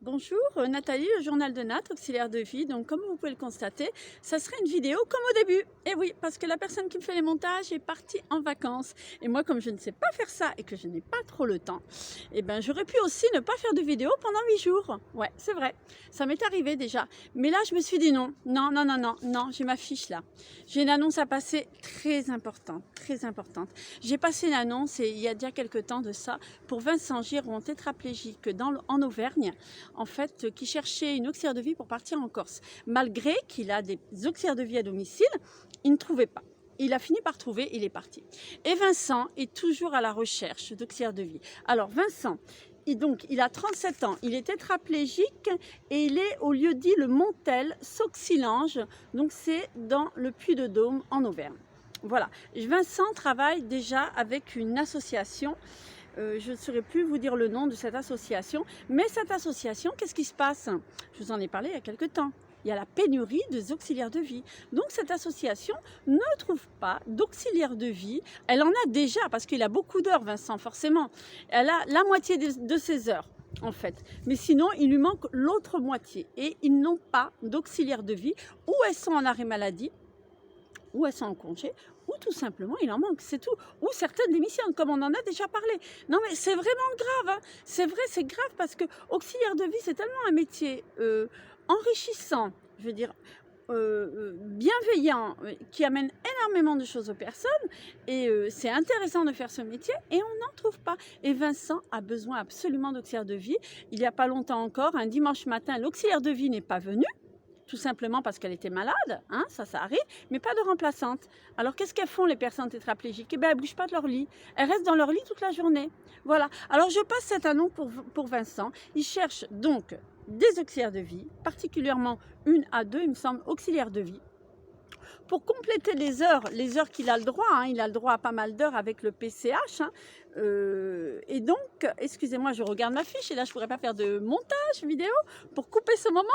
Bonjour, Nathalie, le journal de Nat, auxiliaire de vie. Donc, comme vous pouvez le constater, ça serait une vidéo comme au début. Et oui, parce que la personne qui me fait les montages est partie en vacances. Et moi, comme je ne sais pas faire ça et que je n'ai pas trop le temps, eh ben, j'aurais pu aussi ne pas faire de vidéo pendant 8 jours. Ouais, c'est vrai. Ça m'est arrivé déjà. Mais là, je me suis dit non, non, j'ai ma fiche là. J'ai une annonce à passer très importante, très importante. J'ai passé une annonce il y a déjà quelques temps de ça pour Vincent Giron, tétraplégique en Auvergne, en fait, qui cherchait une auxiliaire de vie pour partir en Corse. Malgré qu'il a des auxiliaires de vie à domicile, il ne trouvait pas. Il a fini par trouver, il est parti. Et Vincent est toujours à la recherche d'auxiliaires de vie. Alors Vincent, il a 37 ans, il est tétraplégique et il est au lieu-dit le Montel, Sauxilange, donc c'est dans le Puy-de-Dôme en Auvergne. Voilà, Vincent travaille déjà avec une association. Je ne saurais plus vous dire le nom de cette association, mais cette association, qu'est-ce qui se passe? Je vous en ai parlé il y a quelque temps. Il y a la pénurie des auxiliaires de vie. Donc cette association ne trouve pas d'auxiliaires de vie. Elle en a déjà, parce qu'il a beaucoup d'heures, Vincent, forcément. Elle a la moitié de ses heures, en fait. Mais sinon, il lui manque l'autre moitié. Et ils n'ont pas d'auxiliaires de vie, ou elles sont en arrêt maladie, ou elles sont en congé, ou tout simplement il en manque, c'est tout. Ou certaines démissionnent, comme on en a déjà parlé. Non mais c'est vraiment grave, hein. C'est vrai, c'est grave parce que auxiliaire de vie, c'est tellement un métier enrichissant, je veux dire, bienveillant, qui amène énormément de choses aux personnes. Et c'est intéressant de faire ce métier et on n'en trouve pas. Et Vincent a besoin absolument d'auxiliaire de vie. Il n'y a pas longtemps encore, un dimanche matin, l'auxiliaire de vie n'est pas venu. Tout simplement parce qu'elle était malade, hein, ça arrive, mais pas de remplaçante. Alors qu'est-ce qu'elles font les personnes tétraplégiques? Eh bien, elles ne bougent pas de leur lit, elles restent dans leur lit toute la journée. Voilà, alors je passe cette annonce pour Vincent. Il cherche donc des auxiliaires de vie, particulièrement 1 à 2, il me semble, auxiliaires de vie, pour compléter les heures qu'il a le droit, hein, il a le droit à pas mal d'heures avec le PCH. Hein, et donc, excusez-moi, je regarde ma fiche et là je ne pourrais pas faire de montage vidéo pour couper ce moment.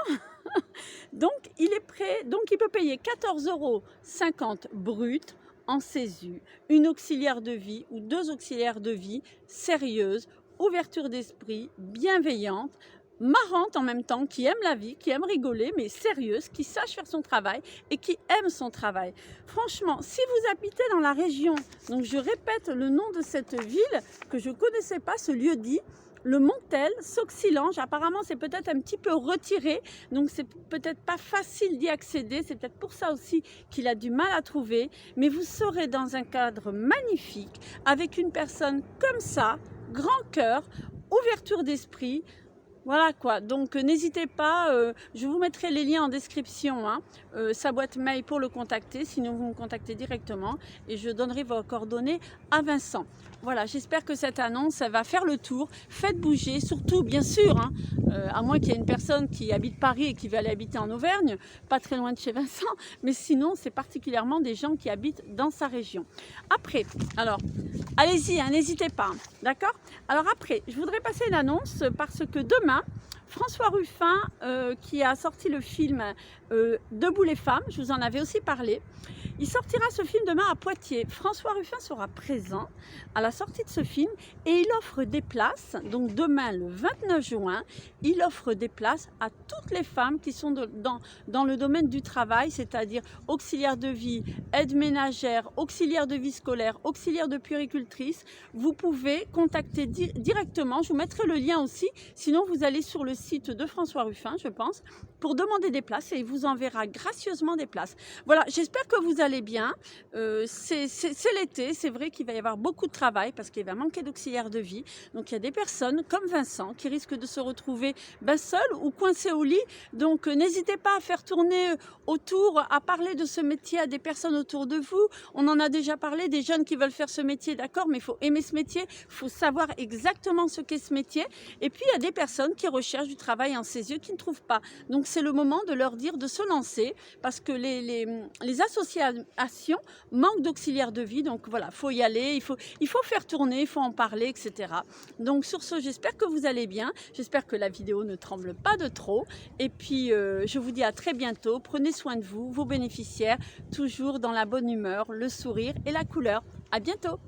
Donc, il est prêt, donc il peut payer 14,50 € brut en CESU, une auxiliaire de vie ou 2 auxiliaires de vie sérieuses, ouverture d'esprit, bienveillante, marrante en même temps, qui aime la vie, qui aime rigoler, mais sérieuse, qui sache faire son travail et qui aime son travail. Franchement, si vous habitez dans la région, donc je répète le nom de cette ville que je ne connaissais pas, ce lieu-dit, le Montel, Sauxilange, apparemment c'est peut-être un petit peu retiré, donc c'est peut-être pas facile d'y accéder, c'est peut-être pour ça aussi qu'il a du mal à trouver, mais vous serez dans un cadre magnifique, avec une personne comme ça, grand cœur, ouverture d'esprit. Voilà quoi, donc n'hésitez pas, je vous mettrai les liens en description, hein, sa boîte mail pour le contacter, sinon vous me contactez directement et je donnerai vos coordonnées à Vincent. Voilà, j'espère que cette annonce elle va faire le tour, faites bouger, surtout bien sûr, hein, à moins qu'il y ait une personne qui habite Paris et qui va aller habiter en Auvergne, pas très loin de chez Vincent, mais sinon c'est particulièrement des gens qui habitent dans sa région. Après, alors, allez-y, hein, n'hésitez pas, d'accord? Alors après, je voudrais passer une annonce parce que demain, François Ruffin, qui a sorti le film Debout les femmes, je vous en avais aussi parlé, il sortira ce film demain à Poitiers. François Ruffin sera présent à la sortie de ce film et il offre des places, donc demain le 29 juin, il offre des places à toutes les femmes qui sont dans le domaine du travail, c'est-à-dire auxiliaire de vie, aide ménagère, auxiliaire de vie scolaire, auxiliaire de puéricultrice. Vous pouvez contacter directement, je vous mettrai le lien aussi, sinon vous allez sur le site de François Ruffin, je pense, pour demander des places et il vous enverra gracieusement des places. Voilà, j'espère que vous allez bien. C'est l'été, c'est vrai qu'il va y avoir beaucoup de travail parce qu'il va manquer d'auxiliaires de vie. Donc il y a des personnes comme Vincent qui risquent de se retrouver seuls ou coincés au lit. Donc n'hésitez pas à faire tourner autour, à parler de ce métier à des personnes autour de vous. On en a déjà parlé, des jeunes qui veulent faire ce métier, d'accord, mais il faut aimer ce métier, il faut savoir exactement ce qu'est ce métier. Et puis il y a des personnes qui recherchent du travail en CESU qui ne trouvent pas. Donc c'est le moment de leur dire de se lancer parce que les associations manquent d'auxiliaires de vie. Donc voilà, il faut y aller, il faut faire tourner, il faut en parler, etc. Donc sur ce, j'espère que vous allez bien. J'espère que la vidéo ne tremble pas de trop. Et puis je vous dis à très bientôt. Prenez soin de vous, vos bénéficiaires, toujours dans la bonne humeur, le sourire et la couleur. À bientôt.